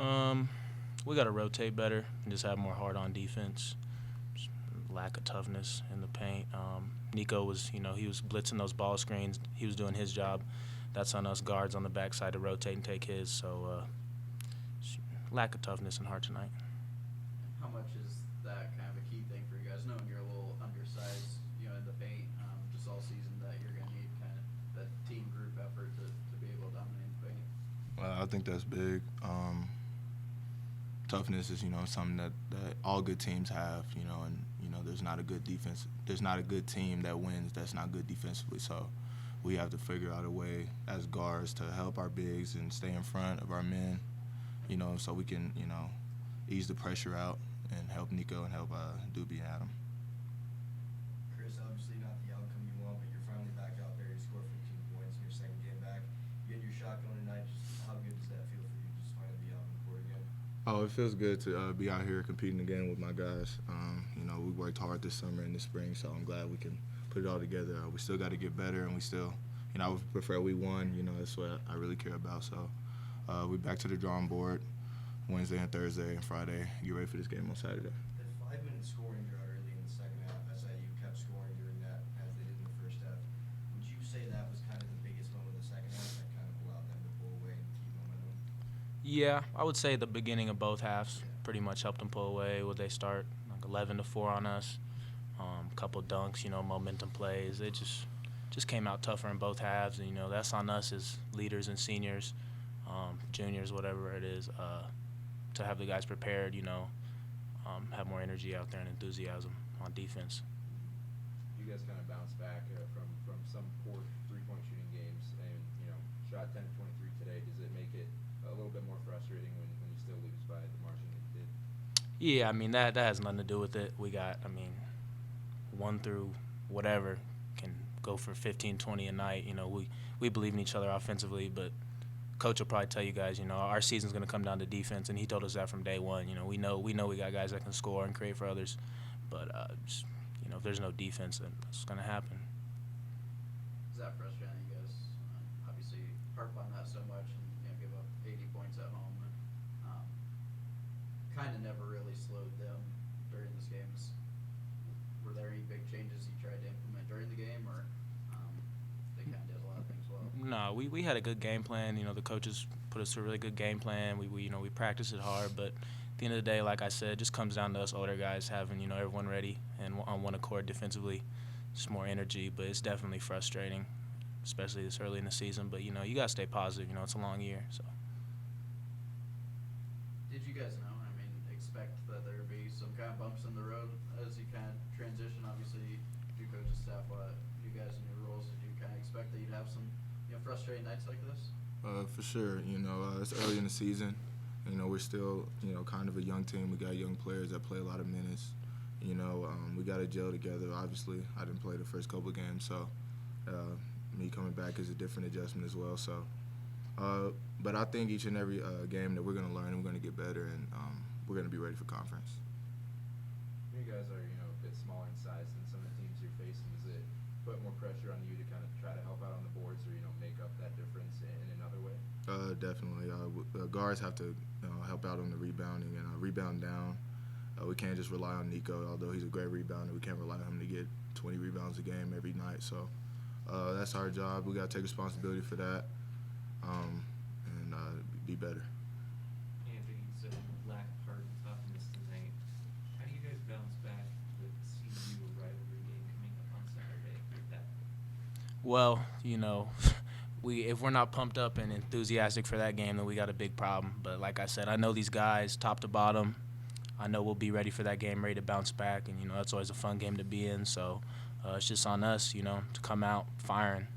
Um, we got to rotate better and just have more heart on defense. Just lack of toughness in the paint. Nico was, he was blitzing those ball screens. He was doing his job. That's on us guards on the backside to rotate and take his. So lack of toughness and heart tonight. How much is that kind of a key thing for you guys, knowing you're a little undersized, in the paint, just all season, that you're going to need kind of that team group effort to be able to dominate the paint? I think that's big. Toughness is, something that all good teams have, and, there's not a good defense. There's not a good team that wins that's not good defensively. So we have to figure out a way as guards to help our bigs and stay in front of our men, so we can, ease the pressure out and help Nico and help Doobie and Adam. Chris, obviously not the outcome you want, but you're finally back out there. You scored 15 points in your second game back. You had your shot going tonight. Just how good does that feel for you, just finally be out on the court again? Oh, it feels good to be out here competing again with my guys. We worked hard this summer and this spring, so I'm glad we can put it all together. We still got to get better, and we still, I would prefer we won. That's what I really care about. So we're back to the drawing board Wednesday and Thursday and Friday. Get ready for this game on Saturday. That 5-minute scoring drought early in the second half, SIU kept scoring during that as they did in the first half. Would you say that was kind of the biggest moment of the second half that kind of allowed them to pull away and keep momentum? Yeah, I would say the beginning of both halves pretty much helped them pull away. Would they start like 11-4 on us? Couple dunks, momentum plays. It just came out tougher in both halves, and that's on us as leaders and seniors, juniors, whatever it is, to have the guys prepared. Have more energy out there and enthusiasm on defense. You guys kind of bounced back from some poor three-point shooting games, and shot 10 of 23 today. Does it make it a little bit more frustrating when you still lose by the margin that you did? Yeah, that has nothing to do with it. We got, 1 through whatever can go for 15, 20 a night. We believe in each other offensively, but Coach will probably tell you guys, our season's going to come down to defense, and he told us that from day one. We know we got guys that can score and create for others, but if there's no defense, then it's going to happen. Is that frustrating, you guys? Obviously, harp on that so much and give up 80 points at home. Kind of never really slowed them during this game. Were there any big changes you tried to implement during the game, or they kind of did a lot of things well? No, we had a good game plan. The coaches put us through a really good game plan. We practiced it hard, but at the end of the day, like I said, it just comes down to us older guys having, everyone ready and on one accord defensively. Just more energy, but it's definitely frustrating, especially this early in the season. But, you got to stay positive. It's a long year. So. Did you guys expect that there would be some kind of bumps in the road as you kind of transition? Obviously, you coaches, staff, you guys in your roles, did you kind of expect that you'd have some frustrating nights like this? For sure. It's early in the season. We're still, kind of a young team. We got young players that play a lot of minutes. We got to gel together. Obviously, I didn't play the first couple of games, so me coming back is a different adjustment as well. So, but I think each and every game that we're going to learn, we're going to get better, and we're going to be ready for conference. You guys are, a bit smaller in size than some of the teams you're facing. Does it put more pressure on you to kind of try to help out on the boards or, make up that difference in another way? Definitely. Guards have to help out on the rebounding and rebound down. We can't just rely on Nico, although he's a great rebounder. We can't rely on him to get 20 rebounds a game every night. So that's our job. We got to take responsibility for that and be better. Anthony, you said lack of heart and toughness tonight. How do you guys bounce back with the CSU rivalry game coming up on Saturday with that? Well, if we're not pumped up and enthusiastic for that game, then we got a big problem. But like I said, I know these guys top to bottom. I know we'll be ready for that game, ready to bounce back, and that's always a fun game to be in. So it's just on us, to come out firing.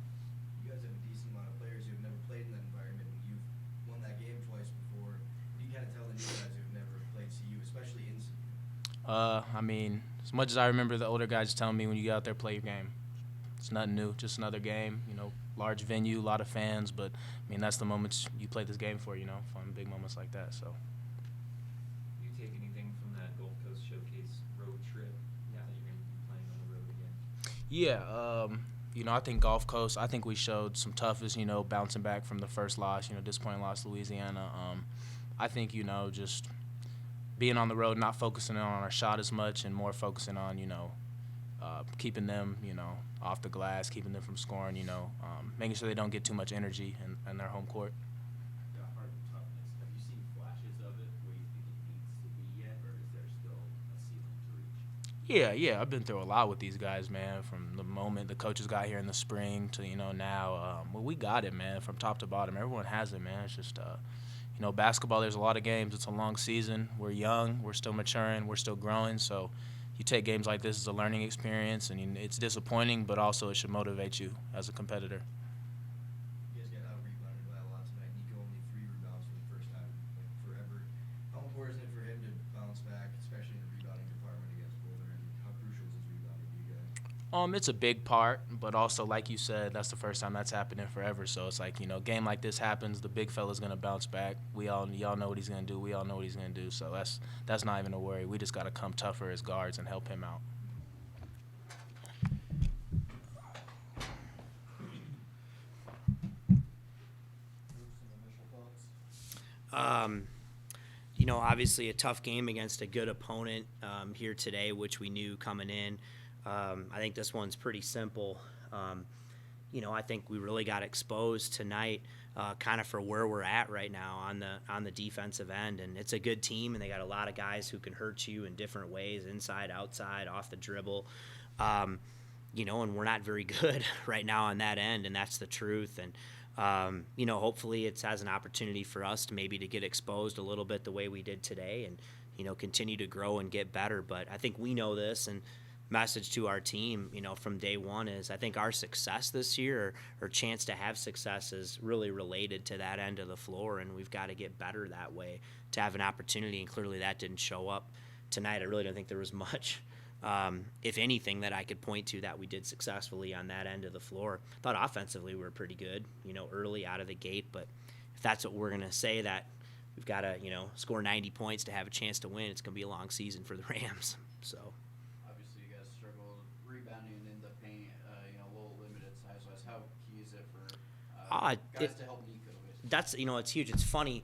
You guys have a decent amount of players who have never played in that environment, and you've won that game twice before. What do you kind of tell the new guys who have never played CU, especially in CU? As much as I remember the older guys telling me when you get out there, play your game. It's nothing new, just another game, large venue, a lot of fans, but, that's the moments you play this game for, fun, big moments like that, so. Do you take anything from that Gulf Coast Showcase road trip now that you're going to be playing on the road again? Yeah, I think Gulf Coast, I think we showed some toughness, bouncing back from the first loss, disappointing loss to Louisiana. I think, just being on the road, not focusing on our shot as much and more focusing on, keeping them, off the glass, keeping them from scoring, making sure they don't get too much energy in their home court. The hard toughness, have you seen flashes of it where you think it needs to be yet, or is there still a ceiling to reach? Yeah, I've been through a lot with these guys, man, from the moment the coaches got here in the spring to, now. Well, we got it, man, from top to bottom. Everyone has it, man. It's just, basketball, there's a lot of games. It's a long season. We're young. We're still maturing. We're still growing. So you take games like this as a learning experience, and it's disappointing, but also it should motivate you as a competitor. You guys got out-rebounded by a lot tonight. Nico only 3 rebounds for the first time like forever. How important is it for him to bounce back, especially in the rebounding department against Boulder? And how crucial is his rebounding to you guys? It's a big part, but also, like you said, that's the first time that's happened in forever. So it's like, game like this happens, the big fella's gonna bounce back. Y'all know what he's gonna do. We all know what he's gonna do. So that's not even a worry. We just gotta come tougher as guards and help him out. Obviously a tough game against a good opponent here today, which we knew coming in. I think this one's pretty simple. I think we really got exposed tonight kind of for where we're at right now on the defensive end. And it's a good team, and they got a lot of guys who can hurt you in different ways, inside, outside, off the dribble. And we're not very good right now on that end, and that's the truth. And hopefully it has an opportunity for us to get exposed a little bit the way we did today and, continue to grow and get better. But I think we know this, and message to our team, from day one is I think our success this year or chance to have success is really related to that end of the floor, and we've got to get better that way to have an opportunity, and clearly that didn't show up tonight. I really don't think there was much, if anything, that I could point to that we did successfully on that end of the floor. I thought offensively we were pretty good, early out of the gate, but if that's what we're going to say, that we've got to, score 90 points to have a chance to win, it's going to be a long season for the Rams. So. Obviously, you guys struggled rebounding in the paint, a little limited size-wise. How key is it for guys to help Nico? Basically? That's, it's huge. It's funny.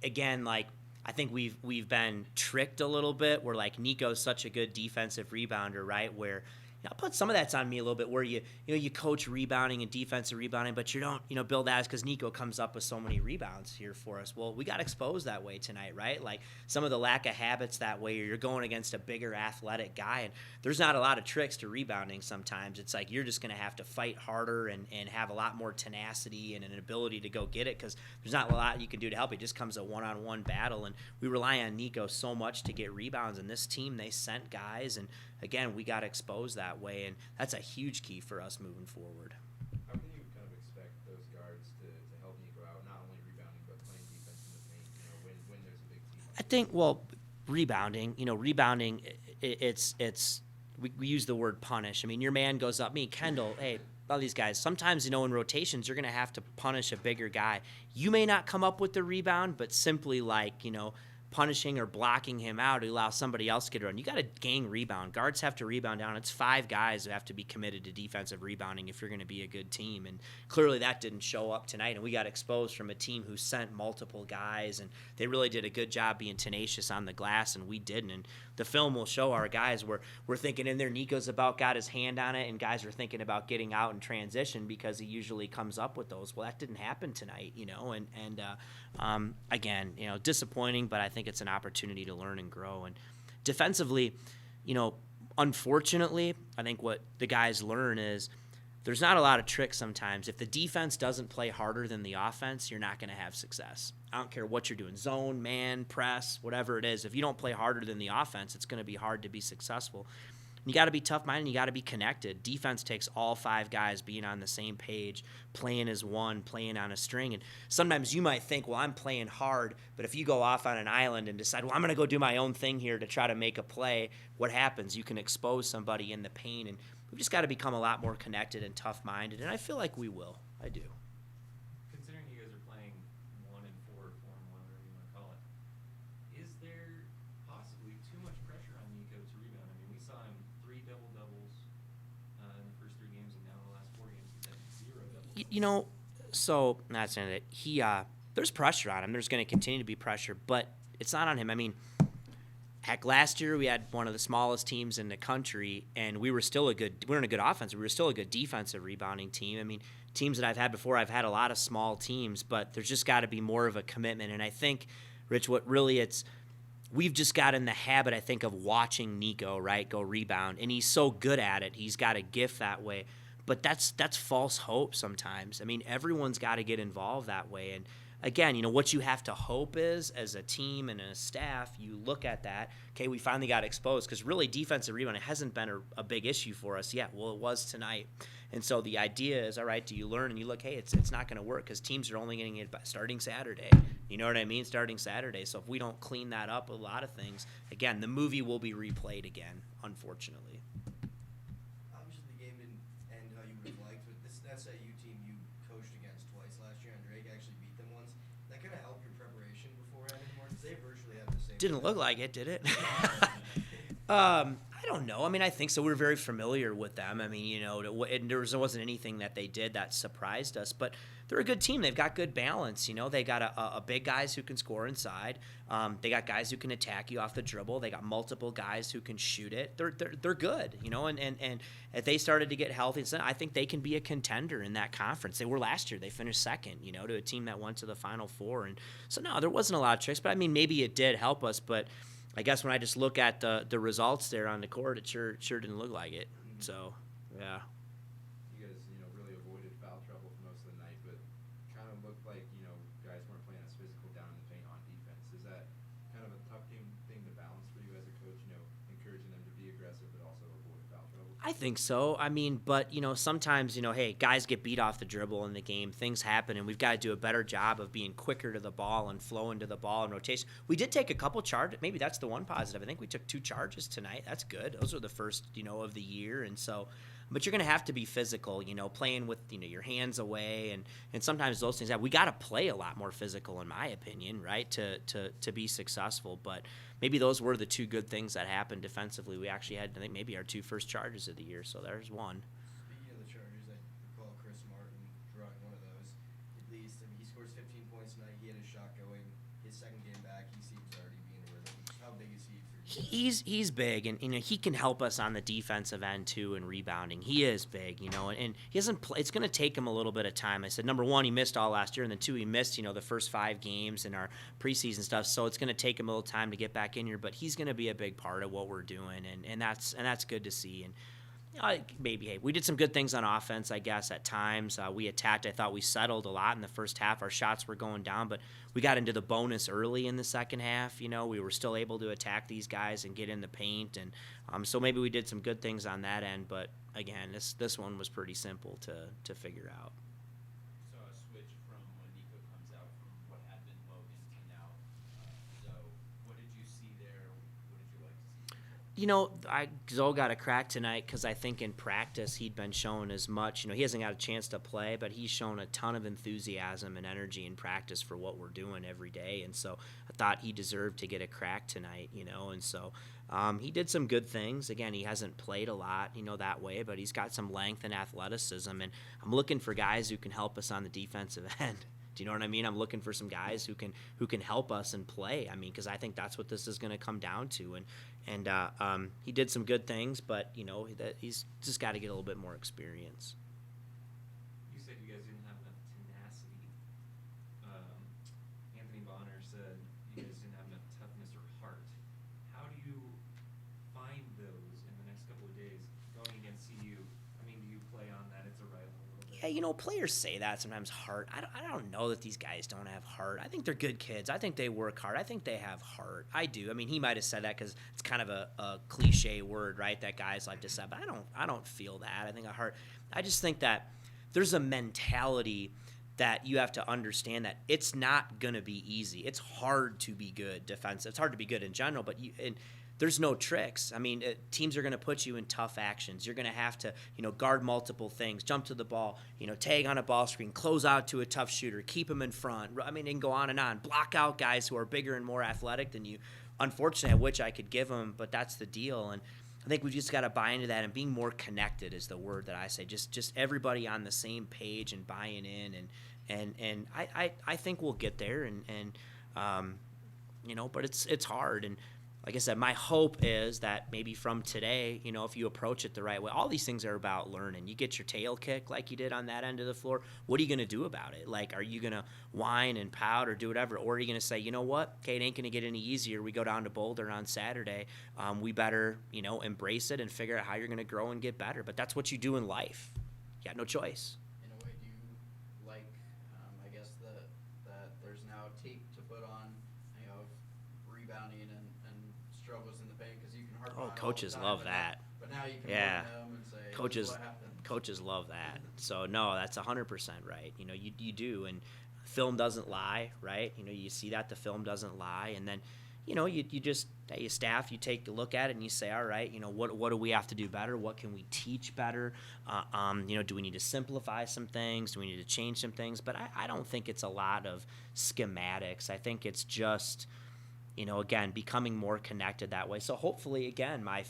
Again, I think we've been tricked a little bit where Nico's such a good defensive rebounder, right? Where I'll put some of that's on me a little bit where you coach rebounding and defensive rebounding, but you don't build that because Nico comes up with so many rebounds here for us. Well, we got exposed that way tonight, right? Some of the lack of habits that way, or you're going against a bigger athletic guy, and there's not a lot of tricks to rebounding sometimes. It's you're just going to have to fight harder and have a lot more tenacity and an ability to go get it because there's not a lot you can do to help. It just comes a one-on-one battle, and we rely on Nico so much to get rebounds, and this team, they sent guys, and again, we got exposed that way, and that's a huge key for us moving forward. How can you kind of expect those guards to help Nico out, not only rebounding, but playing defense in the paint, when there's a big team? I think, rebounding, we use the word punish. I mean, your man goes up, Kendall, hey, all these guys, sometimes, in rotations, you're going to have to punish a bigger guy. You may not come up with the rebound, but simply punishing or blocking him out to allow somebody else to get around. You got to gang rebound. Guards have to rebound down. It's 5 guys who have to be committed to defensive rebounding if you're going to be a good team. And clearly that didn't show up tonight. And we got exposed from a team who sent multiple guys, and they really did a good job being tenacious on the glass, and we didn't. And the film will show our guys we're thinking in there, Nico's about got his hand on it, and guys are thinking about getting out and transition because he usually comes up with those. Well, that didn't happen tonight, again, disappointing, but I think it's an opportunity to learn and grow. And defensively, unfortunately, I think what the guys learn is there's not a lot of tricks sometimes. If the defense doesn't play harder than the offense, you're not going to have success. I don't care what you're doing, zone, man, press, whatever it is. If you don't play harder than the offense, it's going to be hard to be successful. You got to be tough-minded. You got to be connected. Defense takes all 5 guys being on the same page, playing as one, playing on a string. And sometimes you might think, well, I'm playing hard, but if you go off on an island and decide, well, I'm going to go do my own thing here to try to make a play, what happens? You can expose somebody in the paint, and we've just got to become a lot more connected and tough-minded, and I feel like we will. I do. Considering you guys are playing 1 and 4, 4 and 1, whatever you want to call it, is there possibly too much pressure on Nico to rebound? I mean, we saw him 3 double-doubles in the first 3 games, and now in the last 4 games he's had 0 double-doubles. So that's it. there's pressure on him. There's going to continue to be pressure, but it's not on him. I mean, heck, last year we had one of the smallest teams in the country, and we were in a good offense. We were still a good defensive rebounding team. I mean, teams that I've had before, I've had a lot of small teams, but there's just got to be more of a commitment. And I think, Rich, we've just got in the habit, I think, of watching Nico, right, go rebound, and he's so good at it. He's got a gift that way. But that's false hope sometimes. I mean, everyone's got to get involved that way. And again, what you have to hope is, as a team and a staff, you look at that, okay, we finally got exposed, because really defensive rebounding hasn't been a big issue for us yet. Well, it was tonight. And so the idea is, all right, do you learn and you look, hey, it's not going to work because teams are only getting it starting Saturday. You know what I mean? Starting Saturday. So if we don't clean that up, a lot of things, again, the movie will be replayed again, unfortunately. Obviously, the game didn't end how you would have liked, but this SIU team you coached against twice last year, and Drake actually beat them once. That kind of helped your preparation beforehand anymore, because they virtually have the same. Didn't look like it, did it? I don't know. I mean, I think so. We were very familiar with them. I mean, there wasn't anything that they did that surprised us. But they're a good team. They've got good balance. They got a big guys who can score inside. They got guys who can attack you off the dribble. They got multiple guys who can shoot it. They're good. And if they started to get healthy, so I think they can be a contender in that conference. They were last year. They finished second. To a team that went to the Final Four. And so no, there wasn't a lot of tricks. But I mean, maybe it did help us. But I guess when I just look at the results there on the court, it sure didn't look like it. So, yeah. You guys, really avoided foul trouble for most of the night, but kind of looked like, guys weren't playing as physical down in the paint on defense. Is that kind of a tough thing to balance for you as a coach, encouraging them to be aggressive but also avoid foul trouble? I think so. I mean, but, sometimes, hey, guys get beat off the dribble in the game. Things happen, and we've got to do a better job of being quicker to the ball and flowing to the ball and rotation. We did take a couple charges. Maybe that's the one positive. I think we took 2 charges tonight. That's good. Those were the first, of the year. And so, but you're going to have to be physical, playing with, your hands away. And sometimes those things we got to play a lot more physical, in my opinion, right, to be successful. But maybe those were the 2 good things that happened defensively. We actually had, I think, maybe our 2 first charges of the year. So there's one. Speaking of the Chargers, I recall Chris Martin drawing one of those. At least, I mean, he scores 15 points tonight. He had his shot going. His second game back, he seems already being a rhythm. How big is he for you? He's big, and he can help us on the defensive end too in rebounding. He is big, and he hasn't. It's going to take him a little bit of time. I said, number 1, he missed all last year, and then 2, he missed the first 5 games in our preseason stuff. So it's going to take him a little time to get back in here, but he's going to be a big part of what we're doing, and that's good to see. And maybe, hey, we did some good things on offense, I guess, at times. We attacked. I thought we settled a lot in the first half. Our shots were going down, but we got into the bonus early in the second half. We were still able to attack these guys and get in the paint. And so maybe we did some good things on that end. But, again, this one was pretty simple to figure out. So a switch from when Nico comes out from what had been Logan to now. So what did you see there? What did you like to see? Zoe got a crack tonight because I think in practice he'd been shown as much. He hasn't got a chance to play, but he's shown a ton of enthusiasm and energy in practice for what we're doing every day. And so I thought he deserved to get a crack tonight, And so he did some good things. Again, he hasn't played a lot, that way, but he's got some length and athleticism. And I'm looking for guys who can help us on the defensive end. Do you know what I mean? I'm looking for some guys who can help us and play. I mean, because I think that's what this is going to come down to. And he did some good things, but that he's just got to get a little bit more experience. You said you guys didn't have enough tenacity. Anthony Bonner said you guys didn't have enough toughness or heart. How do you find those in the next couple of days going against CU? I mean, do you play on that? It's a rival a little bit. Yeah, players say that sometimes, heart. I don't know that these guys don't have heart. I think they're good kids. I think they work hard. I think they have heart. I do. I mean, he might have said that because it's kind of a cliche word, right, that guys like to say, but I don't feel that. I think a heart. I just think that there's a mentality that you have to understand that it's not going to be easy. It's hard to be good defensive. It's hard to be good in general, but there's no tricks. I mean, teams are going to put you in tough actions. You're going to have to, guard multiple things, jump to the ball, tag on a ball screen, close out to a tough shooter, keep them in front. I mean, and go on and on. Block out guys who are bigger and more athletic than you. Unfortunately, I wish I could give them, but that's the deal. And I think we just got to buy into that, and being more connected is the word that I say. Just everybody on the same page and buying in and I think we'll get there, and you know, but it's hard. And like I said, my hope is that maybe from today, you know, if you approach it the right way, all these things are about learning. You get your tail kicked like you did on that end of the floor. What are you going to do about it? Like, are you going to whine and pout or do whatever? Or are you going to say, you know what? Okay, it ain't going to get any easier. We go down to Boulder on Saturday. We better, you know, embrace it and figure out how you're going to grow and get better. But that's what you do in life. You got no choice. In a way, do you like, I guess, that there's now tape to put on, you know, rebounding and struggles in the paint, because you can harp on it all the Coaches time, love but that. But now you can Yeah. look at them and say, "This is Coaches what happened." coaches love that. So no, that's 100% right. You know, you do, and film doesn't lie, right? You know, you see that the film doesn't lie, and then, you know, you just, you staff, you take a look at it and you say, all right, you know, what do we have to do better? What can we teach better? You know, do we need to simplify some things? Do we need to change some things? But I don't think it's a lot of schematics. I think it's just, you know, again, becoming more connected that way. So hopefully, again, my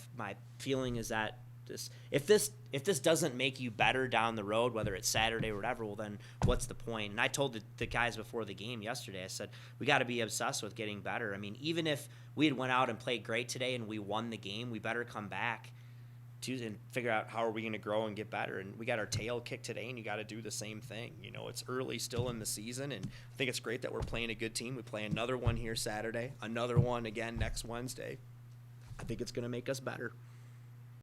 feeling is that if this doesn't make you better down the road, whether it's Saturday or whatever, well, then what's the point? And I told the guys before the game yesterday, I said, we got to be obsessed with getting better. I mean, even if we had went out and played great today and we won the game, we better come back Tuesday and figure out how are we going to grow and get better. And we got our tail kicked today, and you got to do the same thing. You know, it's early still in the season, and I think it's great that we're playing a good team. We play another one here Saturday, another one again next Wednesday. I think it's going to make us better.